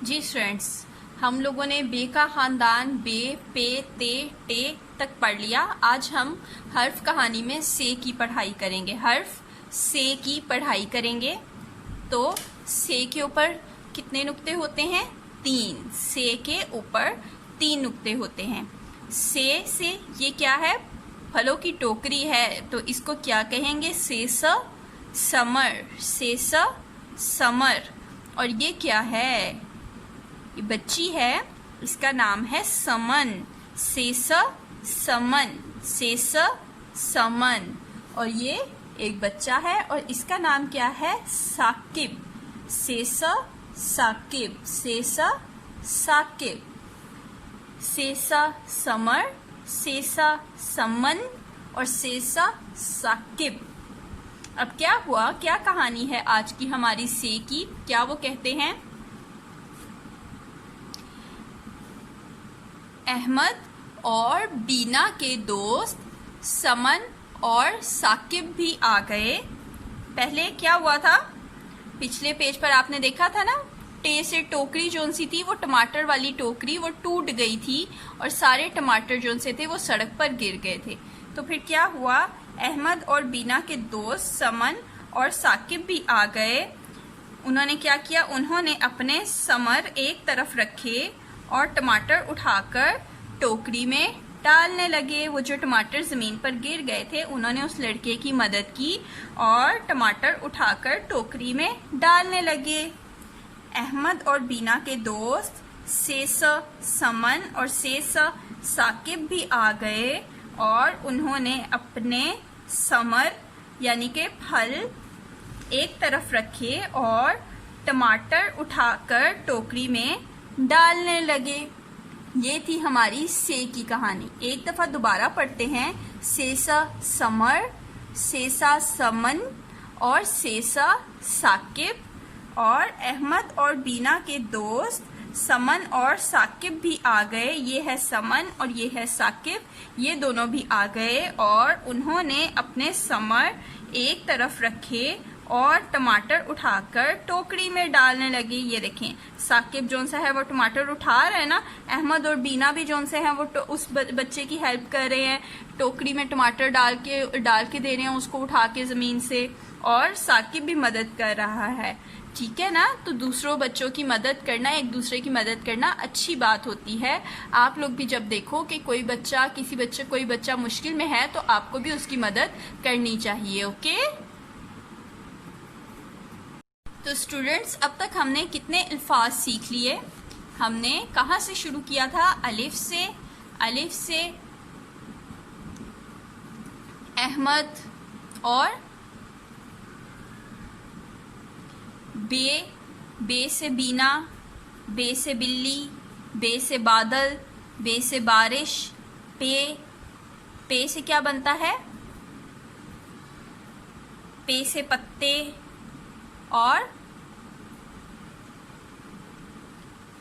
जी friends, हम लोगों ने बे का खानदान बे, पे, ते, टे तक पढ़ लिया। आज हम हर्फ कहानी में से की पढ़ाई करेंगे। हर्फ से की पढ़ाई करेंगे। तो से के ऊपर कितने नुक्ते होते हैं? 3। से के ऊपर 3 नुक्ते होते हैं। से ये क्या है? फलों की टोकरी है, तो इसको क्या कहेंगे? से समर, से समर। और ये क्या है? ये बच्ची है, इसका नाम है समन, से समन, से समन। और ये एक बच्चा है और इसका नाम क्या है? साकिब, से साकिब, से साकिब। से समर, से समन और से साकिब। अब क्या हुआ? क्या कहानी है आज की हमारी से की? क्या वो कहते हैं? अहमद और बीना के दोस्त समन और साकिब भी आ गए। पहले क्या हुआ था? पिछले पेज पर आपने देखा था ना, टे से टोकरी जोन सी थी, वो टमाटर वाली टोकरी, वो टूट गई थी और सारे टमाटर जोन से थे वो सड़क पर गिर गए थे। तो फिर क्या हुआ? अहमद और बीना के दोस्त समन और साकिब भी आ गए। उन्होंने क्या किया? उन्होंने अपने समर एक तरफ रखे और टमाटर उठाकर टोकरी में डालने लगे। वो जो टमाटर जमीन पर गिर गए थे, उन्होंने उस लड़के की मदद की और टमाटर उठाकर टोकरी में डालने लगे। अहमद और बीना के दोस्त से समन और से साकिब भी आ गए और उन्होंने अपने समर यानी के फल एक तरफ रखे और टमाटर उठाकर टोकरी में डालने लगे। ये थी हमारी से की कहानी। एक दफा दोबारा पढ़ते हैं। से समर, से समन और से साकिब। और अहमद और बीना के दोस्त समन और साकिब भी आ गए। ये है समन और ये है साकिब, ये दोनों भी आ गए और उन्होंने अपने समर एक तरफ रखे और टमाटर उठाकर टोकरी में डालने लगे। ये देखें, साकिब जोन सा है वो टमाटर उठा रहे हैं ना, अहमद और बीना भी जोन से हैं वो उस बच्चे की हेल्प कर रहे हैं, टोकरी में टमाटर डाल के दे रहे हैं उसको उठा के जमीन से, और साकिब भी मदद कर रहा है। ठीक है ना? तो दूसरों बच्चों की मदद करना, एक दूसरे की मदद करना अच्छी बात होती है। आप लोग भी जब देखो कि कोई बच्चा मुश्किल में है, तो आपको भी उसकी मदद करनी चाहिए। ओके? तो स्टूडेंट्स, अब तक हमने कितने अल्फाज सीख लिए? हमने कहाँ से शुरू किया था? अलिफ से अहमद और बे से बीना, बे से बिल्ली, बे से बादल, बे से बारिश, पे से क्या बनता है? पे से पत्ते, और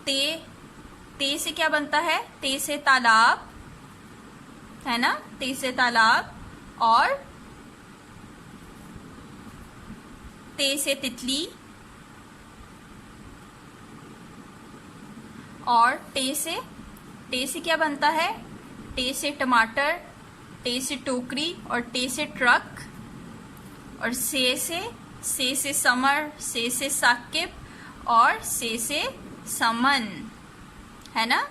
ते से क्या बनता है? ते से तालाब, है ना? ते से तालाब। और ते से तितली, और टे से क्या बनता है? टे से टमाटर, टे से टोकरी और टे से ट्रक। और से समर, से साकिब और से समन, है ना?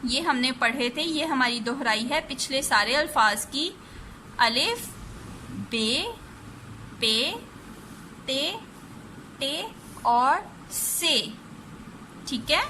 ये हमने पढ़े थे। ये हमारी दोहराई है पिछले सारे अल्फाज की। अलिफ, बे, पे, ते, टे और से। ठीक है?